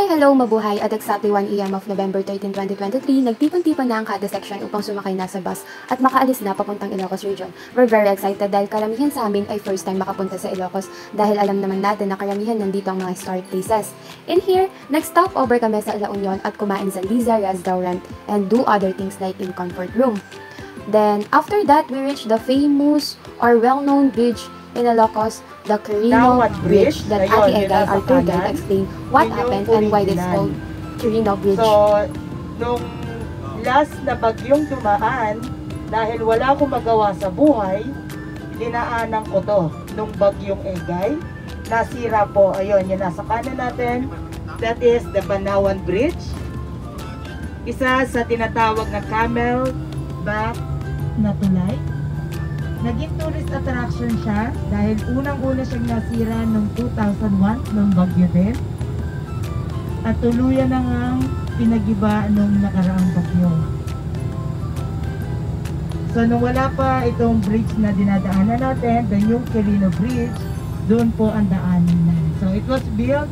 Hello, mabuhay! At exactly 1 AM of November 13, 2023, nagtipon-tipon na ang kada section upang sumakay na sa bus at makaalis na papuntang Ilocos Region. We're very excited dahil karamihan sa amin ay first time makapunta sa Ilocos dahil alam naman natin na karamihan nandito ang mga historic places. In here, nag-stop over kami sa La Union at kumain sa Liza Restaurant and do other things like in comfort room. Then, after that, we reached the famous or well-known bridge in Ilocos, the Quirino Bridge that Ate Egay, our tour guide, explained what happened and why it's called Quirino Bridge. So, nung last na bagyong dumaan, dahil wala akong magawa sa buhay, dinaanan ko to nung bagyong Egay. Nasira po, ayun, yung nasa kanan natin, that is the Banawan Bridge. Isa sa tinatawag na camel back na tulay. Naging tourist attraction siya dahil unang-una siyang nasira noong 2001 noong bagyo din. At tuluyan na ngang pinagiba noong nakaraang bagyo. So nung wala pa itong bridge na dinadaanan natin, the new Quirino Bridge, doon po ang daanan na. So it was built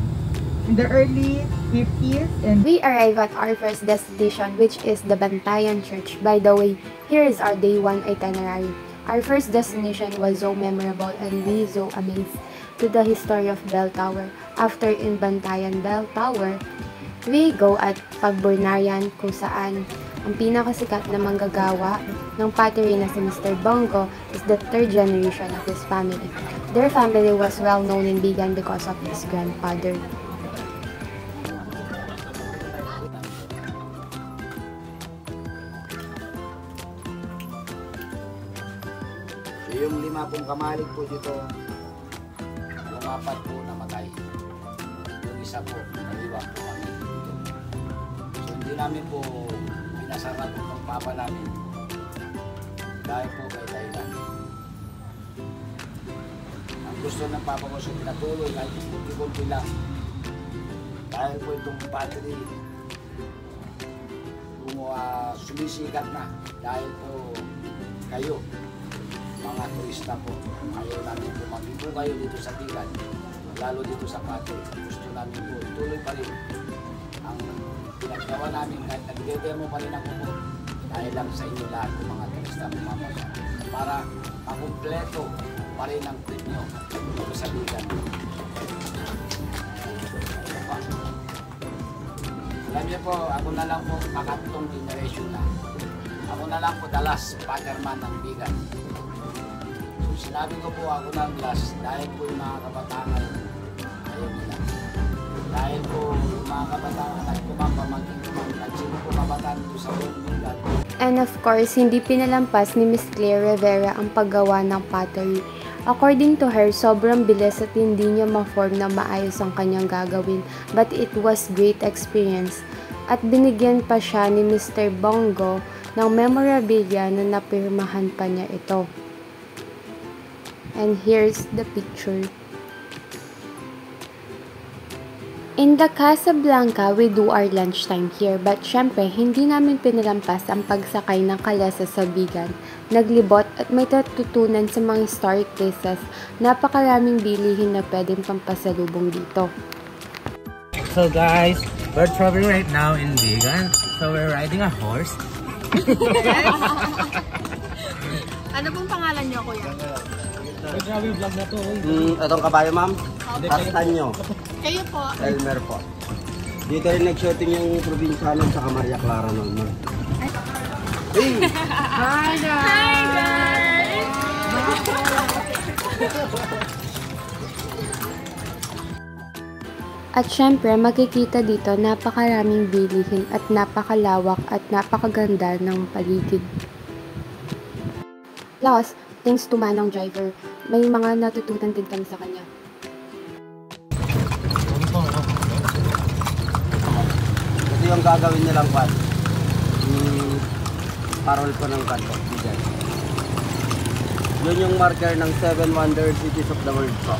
in the early 50s and we arrived at our first destination, which is the Bantayan Church. By the way, here is our day 1 itinerary. Our first destination was so memorable and we so amazed to the history of Bell Tower. After in Bantayan Bell Tower, we go at Pagburnarian kung saan ang pinakasikat na manggagawa ng pottery na si Mr. Bongo is the third generation of his family. Their family was well known in Bigan because of his grandfather. Yung 5 kamalig po dito, yung 4 po namatay. Yung isa po, naliwag po kami dito. So hindi namin po pinasarap ng papa namin. Dahil po kay Thailand. Ang gusto ng papa ko siya pinatuloy kahit kunti-kunti lang. Dahil po itong battery, sumisikat na. Dahil po kayo, mga turista po, ayaw namin po mag-ibo kayo dito sa Bigan, lalo dito sa Pate. Gusto namin po, tuloy pa rin ang pinagawa namin kahit nag-demo pa rin ako po dahil lang sa inyo lahat ng mga turista mamamasa para makumpleto pa rin ang trip nyo dito sa Bigan. Alam niyo po, ako na lang po makatlong generation na. Ako na lang po the last paterman ng Bigan. Sinabi ko po ako ng last dahil po yung mga kabataan ayaw nila. Dahil po yung mga kabataan ay kumapamaging at sino po kabataan ito sa buong Bigan. And of course, hindi pinalampas ni Miss Claire Rivera ang paggawa ng pottery. According to her, sobrang bilis at hindi niya ma-form na maayos ang kanyang gagawin. But it was great experience. At binigyan pa siya ni Mr. Bongo ng memorabilia na napirmahan pa niya ito. And here's the picture. In the Casablanca, we do our lunchtime here. But syempre, hindi namin pinalampas ang pagsakay ng kalesa sa Bigan. Naglibot at may natutunan sa mga historic places. Napakaraming bilihin na pwedeng pampasalubong dito. So guys, we're traveling right now in Bigan. So we're riding a horse. Ano pong pangalan niyo, kuya? Itong kabayo, ma'am? Castaño. Kayo po? Elmer po. Dito rin nag-shooting yung probinsyano sa Maria Clara naman. Hey! Hi guys! At syempre, makikita dito napakaraming bilihin at napakalawak at napakaganda ng paligid. Plus, thanks to Manong Driver, may mga natutunan din kami sa kanya. Ito yung gagawin nilang quad. Parol po ng quad. Yun yung marker ng 7 Wonder Cities of the World po.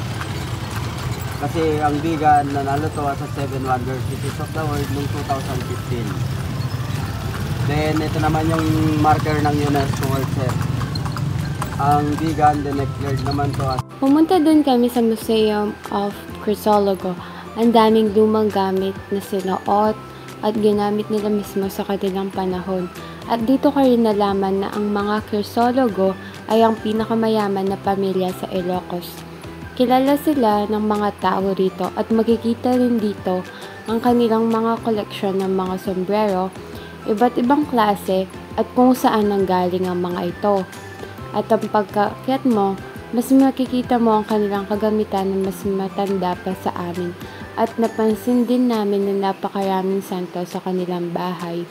Kasi ang Bigan nanalo to sa 7 Wonder Cities of the World noong 2015. Then ito naman yung marker ng UNESCO World Fair. Ang Bigan, then declared naman to as... Pumunta dun kami sa Museum of Chrysologo Ang daming lumang gamit na sinuot at ginamit nila mismo sa kanilang panahon. At dito ko rin nalaman na ang mga Crisologo ay ang pinakamayaman na pamilya sa Ilocos. Kilala sila ng mga tao rito at makikita rin dito ang kanilang mga koleksyon ng mga sombrero, iba't ibang klase at kung saan nanggaling ang mga ito. At ang pagkaakyat mo, mas makikita mo ang kanilang kagamitan na mas matanda pa sa amin. At napansin din namin na napakaraming santo sa kanilang bahay.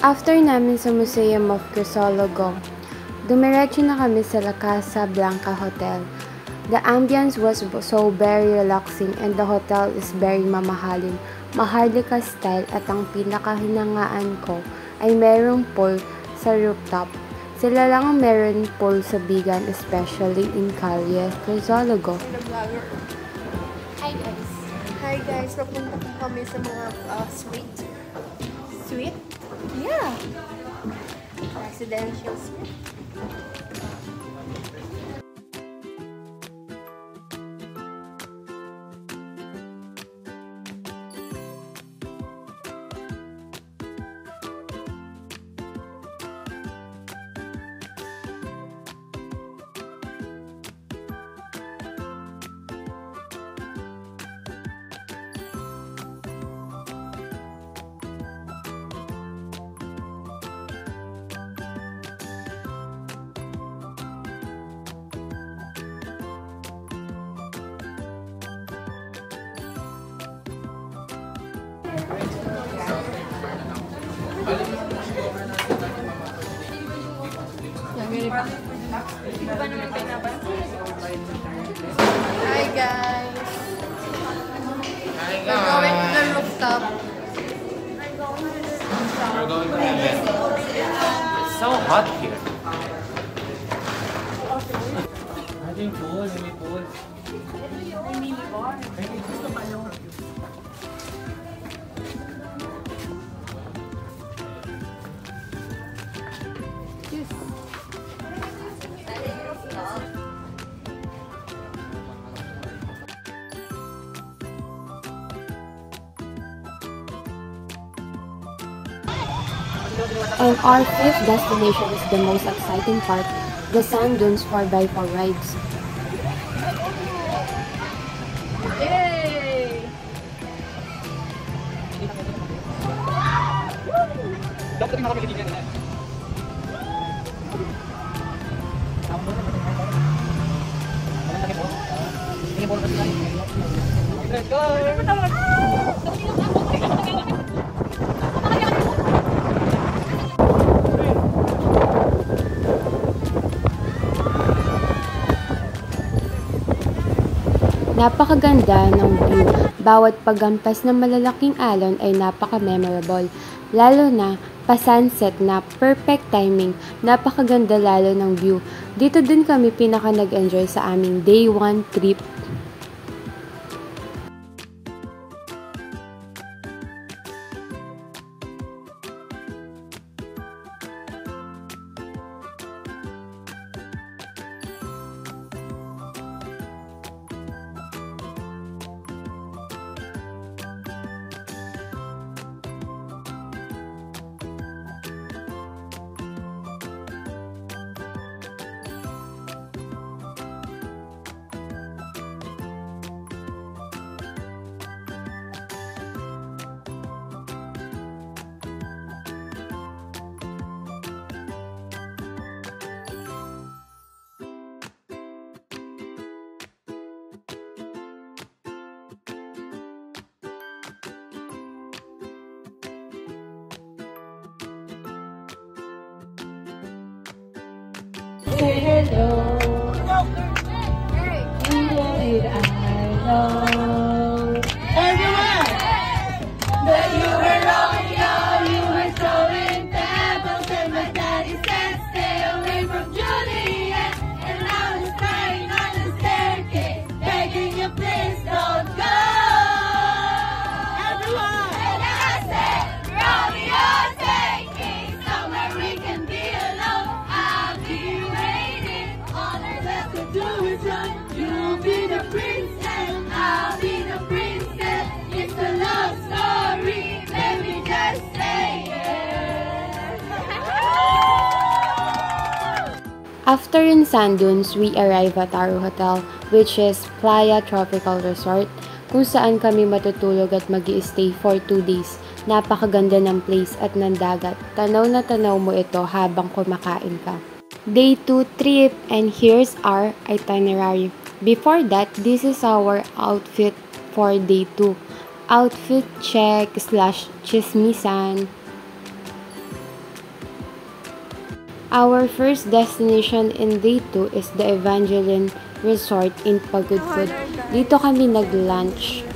After namin sa Museum of Crisologo, dumiretso na kami sa La Casa Blanca Hotel. The ambience was so very relaxing and the hotel is very mamahalin. Maharlika style at ang pinakahinangaan ko ay merong pool sa rooftop. Sila lang ang meron pool sa Bigan, especially in Calle Crisologo. Hi guys. Hi guys, napunta po kami sa mga suite. Suite? Yeah. Residential suite. Hi guys. We're going to the rooftop. We're going to heaven. It's so hot here. Ating pool, may pool. May mini bar. And our fifth destination is the most exciting part, the sand dunes 4x4 rides. Yay! Napakaganda ng view. Bawat paggampas ng malalaking alon ay napaka-memorable. Lalo na Pa-sunset na, perfect timing, napakaganda lalo ng view. Dito din kami pinaka nag-enjoy sa aming day 1 trip. Say hello. Little did I know. Everyone! That you were Romeo, you were throwing pebbles, and my daddy said stay away from Juliet. And I was crying on the staircase, begging you please don't go. Everyone! And I said, Romeo, take me somewhere we can be alone. I'll be waiting, all there's left to do is run. You'll be the prince and I'll be the princess. It's a love story, let me just say it. After in Sand Dunes, we arrive at our hotel, which is Playa Tropical Resort, kung saan kami matutulog at mag-i-stay for 2 days. Napakaganda ng place at ng dagat. Tanaw na tanaw mo ito habang kumakain ka. Day 2 trip, and here's our itinerary. Before that, this is our outfit for day 2. Outfit check / chismisan. Our first destination in day 2 is the Evangeline Resort in Pagudpud. Dito kami nag-lunch.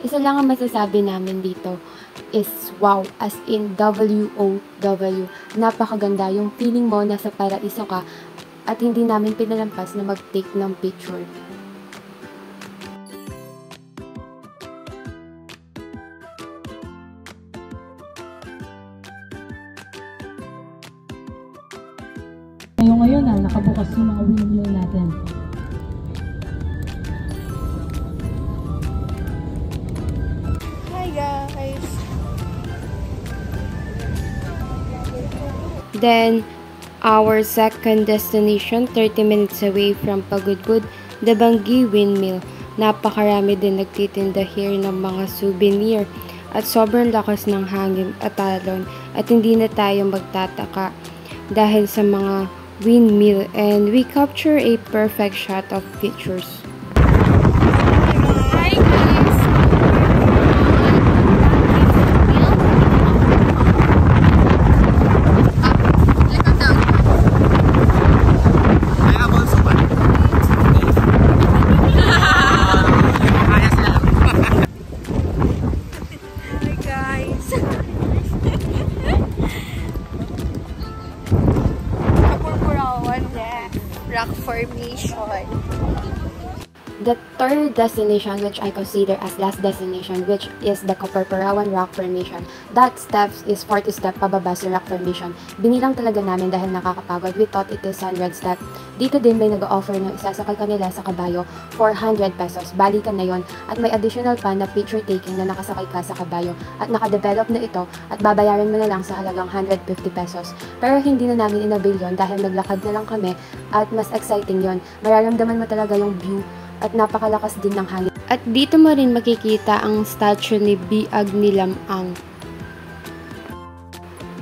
Isa lang ang masasabi namin dito is wow, as in WOW. Napakaganda yung feeling mo nasa paraiso ka at hindi namin pinalampas na mag-take ng picture. Ngayon nakabukas yung mga windmill natin. Hi guys! Then, our second destination, 30 minutes away from Pagudpud, the Banggi Windmill. Napakarami din nagtitinda here ng mga souvenir at sobrang lakas ng hangin at alon at hindi na tayo magtataka dahil sa mga windmill, and we capture a perfect shot of pictures. Hi guys! Hi guys! Kapurpurawan rock formation. The third destination, which I consider as last destination, which is the Kapurpurawan Rock Formation. That steps is 40 step pababa sa rock formation. Binilang talaga namin dahil nakakapagod. We thought it is 100 step. Dito din may nag-offer ng isasakay kanila sa kabayo, 400 pesos. Balikan na yon. At may additional pa na picture taking na nakasakay ka sa kabayo. At nakadevelop na ito at babayaran mo na lang sa halagang 150 pesos. Pero hindi na namin inabil yon dahil naglakad na lang kami at mas exciting yon. Mararamdaman mo talaga yung view at napakalakas din ng hangin. At dito mo rin makikita ang statue ni Biag Nilamang.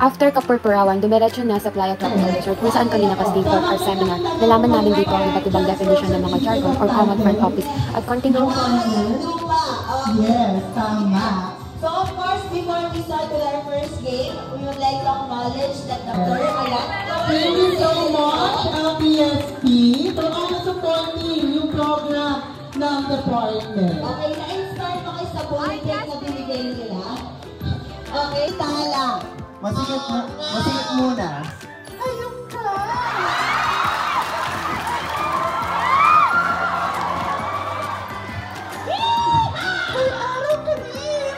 After Kapurpurawan, dumiretso na sa Playa Tropical Resort kung saan kami nakastay for our seminar. Nalaman namin dito ang iba't ibang definition ng mga jargon or common front office at continue. Yes, tama. So of course, before we start with our first game, we would like to acknowledge that the Thank you so much, PSP, for all supporting yung program ng department. Okay, na-inspire ba kayo sa bulletin na binigay nila? Okay, tala. Masigit muna. Ayun ka! May araw ka rin!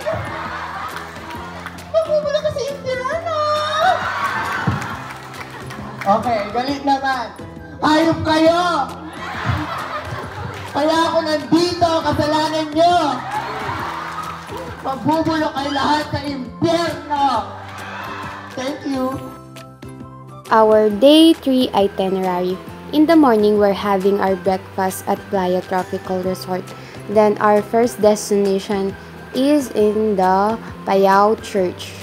Magmumula ka sa Intirana! Okay, galit naman. Hayop kayo! Kaya ako nandito, kasalanan nyo! Magbubulok kayo lahat sa impyerno! Thank you! Our day 3 itinerary. In the morning, we're having our breakfast at Playa Tropical Resort. Then our first destination is in the Payao Church.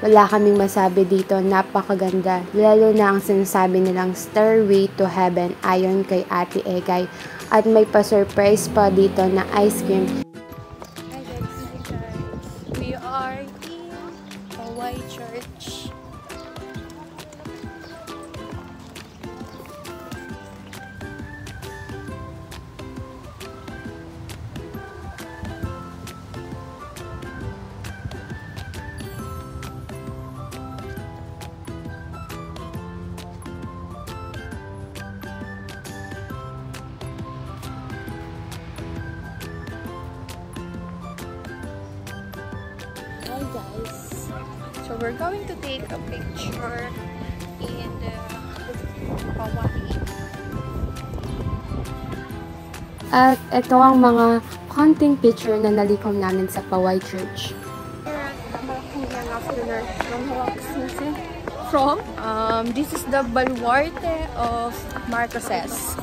Wala kaming masabi dito, napakaganda. Lalo na ang sinasabi nilang Stairway to Heaven ayon kay Ate Egay. At may pa-surprise pa dito na ice cream. Hi guys, we are in Paway Church. Hi guys, so we're going to take a picture in the Paway. At ito ang mga konting picture na nalikom namin sa Paway Church. This is the baluarte of Marcoses.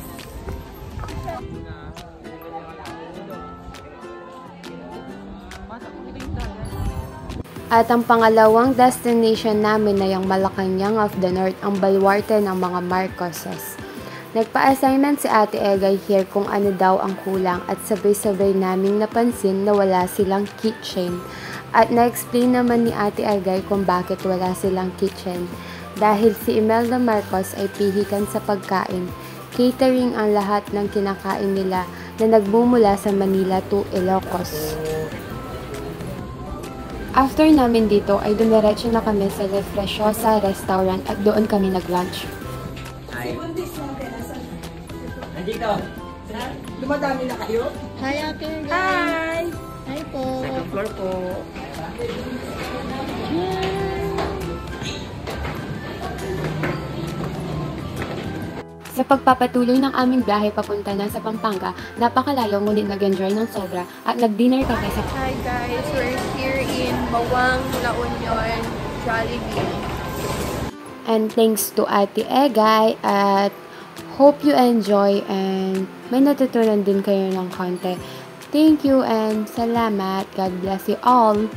At ang pangalawang destination namin na yung Malacanang of the North, ang baluarte ng mga Marcoses. Nagpa-assignment si Ate Egay here kung ano daw ang kulang at sabay-sabay naming napansin na wala silang kitchen. At na-explain naman ni Ate Egay kung bakit wala silang kitchen. Dahil si Imelda Marcos ay pihikan sa pagkain. Catering ang lahat ng kinakain nila na nagmumula sa Manila to Ilocos. After namin dito ay dumiretso na kami sa Refreshosa restaurant at doon kami nag-lunch. Hi. Nandito. Dumadami na kayo? Hi Ate Egay! Hi! Hi po! Second floor po. Sa pagpapatuloy ng aming biyahe papunta na sa Pampanga, napakalayo ngunit nag-enjoy ng sobra at nag-dinner kami sa... Hi guys, we're here in Bawang, La Union, Jollibee. And thanks to Ate Egay at hope you enjoy and may natutunan din kayo ng konti. Thank you and salamat. God bless you all.